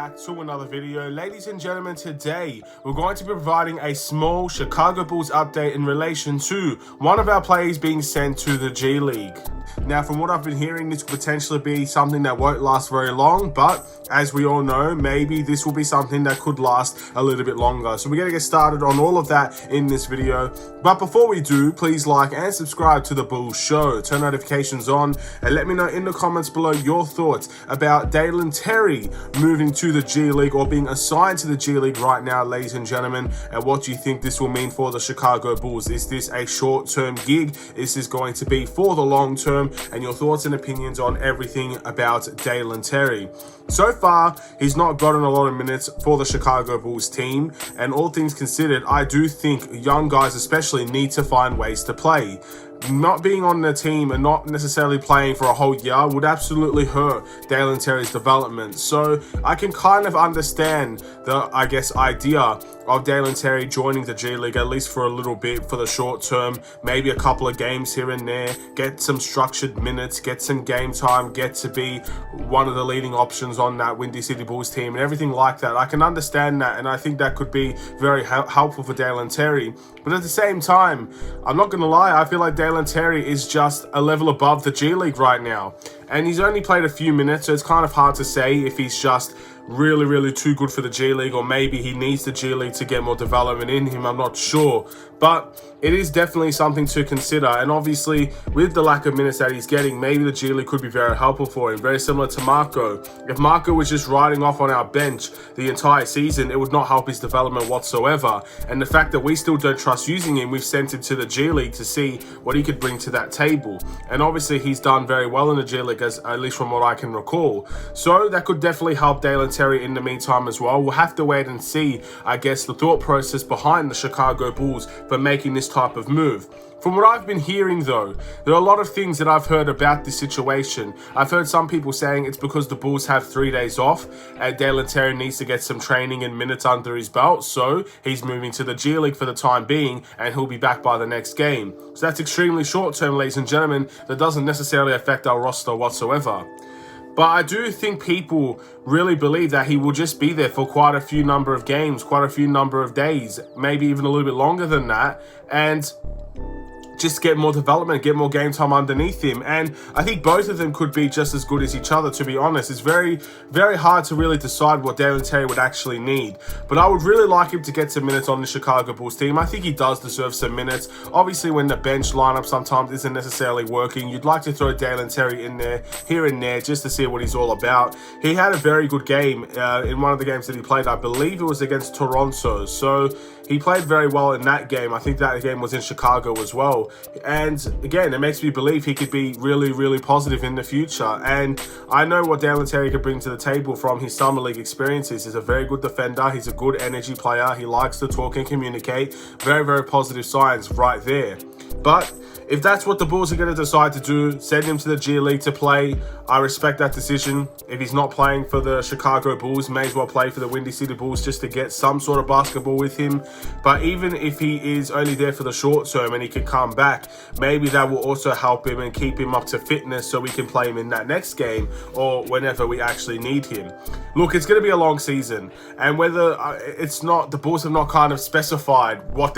back to another video. Ladies and gentlemen, today we're going to be providing a small Chicago Bulls update in relation to one of our players being sent to the G League. Now, from what I've been hearing, this could potentially be something that won't last very long, but as we all know, maybe this will be something that could last a little bit longer. So we're going to get started on all of that in this video. But before we do, please like and subscribe to the Bulls Show. Turn notifications on and let me know in the comments below your thoughts about Dalen Terry moving to the G League or being assigned to the G League right now, ladies and gentlemen. And what do you think this will mean for the Chicago Bulls? Is this a short-term gig? Is this going to be for the long term? And your thoughts and opinions on everything about Dalen Terry. So far, he's not gotten a lot of minutes for the Chicago Bulls team, and all things considered, I do think young guys especially need to find ways to play. Not being on the team and not necessarily playing for a whole year would absolutely hurt Dalen Terry's development. So I can kind of understand the, idea of Dalen Terry joining the G League, at least for a little bit, for the short term, maybe a couple of games here and there, get some structured minutes, get some game time, get to be one of the leading options on that Windy City Bulls team and everything like that. I can understand that, and I think that could be very helpful for Dalen Terry. But at the same time, I'm not going to lie, I feel like Dalen Terry is just a level above the G League right now. And he's only played a few minutes, so it's kind of hard to say if he's just really too good for the G League, or maybe he needs the G League to get more development in him. I'm not sure, but it is definitely something to consider. And obviously, with the lack of minutes that he's getting, maybe the G League could be very helpful for him, very similar to Marco. If Marco was just riding off on our bench the entire season, it would not help his development whatsoever. And the fact that we still don't trust using him, we've sent him to the G League to see what he could bring to that table. And obviously, he's done very well in the G League, at least from what I can recall. So that could definitely help Dalen Terry in the meantime as well. We'll have to wait and see, I guess, the thought process behind the Chicago Bulls for making this type of move. From what I've been hearing, though, there are a lot of things that I've heard about this situation. I've heard some people saying it's because the Bulls have 3 days off and Dalen Terry needs to get some training and minutes under his belt, so he's moving to the G League for the time being and he'll be back by the next game. So that's extremely short term, ladies and gentlemen. That doesn't necessarily affect our roster whatsoever. But I do think people really believe that he will just be there for quite a few number of games, quite a few number of days, maybe even a little bit longer than that, and just get more development, get more game time underneath him. And I think both of them could be just as good as each other, to be honest. It's very hard to really decide what Dalen Terry would actually need. But I would really like him to get some minutes on the Chicago Bulls team. I think he does deserve some minutes. Obviously, when the bench lineup sometimes isn't necessarily working, you'd like to throw Dalen Terry in there, here and there, just to see what he's all about. He had a very good game in one of the games that he played. I believe it was against Toronto. So he played very well in that game. I think that game was in Chicago as well. And again, it makes me believe he could be really positive in the future. And I know what Dalen Terry could bring to the table from his summer league experiences. He's a very good defender. He's a good energy player. He likes to talk and communicate. Very positive signs right there. But if that's what the Bulls are going to decide to do, send him to the G League to play, I respect that decision. If he's not playing for the Chicago Bulls, may as well play for the Windy City Bulls just to get some sort of basketball with him. But even if he is only there for the short term and he can come back, maybe that will also help him and keep him up to fitness so we can play him in that next game or whenever we actually need him. Look, it's going to be a long season, and whether it's not, the Bulls have not kind of specified what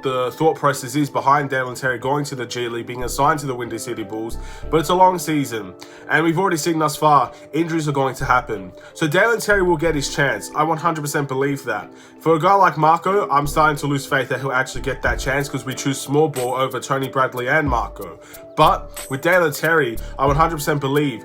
the thought process is behind Dalen Terry going to the G League, being assigned to the Windy City Bulls, but it's a long season, and we've already seen thus far, injuries are going to happen. So Dalen Terry will get his chance. I 100% believe that. For a guy like Marco, I'm starting to lose faith that he'll actually get that chance because we choose small ball over Tony Bradley and Marco. But with Dalen Terry, I 100% believe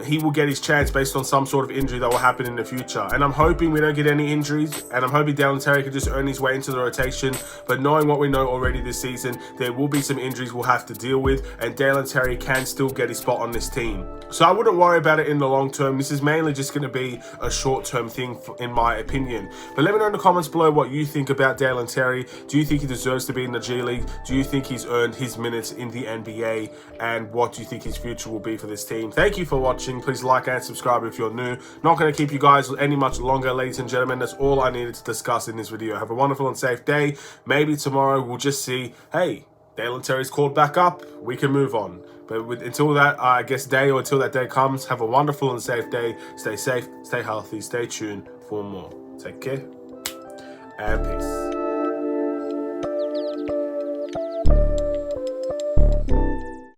he will get his chance based on some sort of injury that will happen in the future. And I'm hoping we don't get any injuries, and I'm hoping Dalen Terry can just earn his way into the rotation. But knowing what we know already this season, there will be some injuries we'll have to deal with, and Dalen Terry can still get his spot on this team. So I wouldn't worry about it in the long term. This is mainly just going to be a short-term thing, in my opinion. But let me know in the comments below what you think about Dalen Terry. Do you think he deserves to be in the G League? Do you think he's earned his minutes in the NBA? And what do you think his future will be for this team? Thank you for watching. Please like and subscribe if you're new. Not going to keep you guys any much longer, ladies and gentlemen. That's all I needed to discuss in this video. Have a wonderful and safe day. Maybe tomorrow we'll just see, hey, Dalen Terry's called back up, we can move on. But until that, I guess, day or until that day comes, have a wonderful and safe day. Stay safe, stay healthy, stay tuned for more. Take care and peace.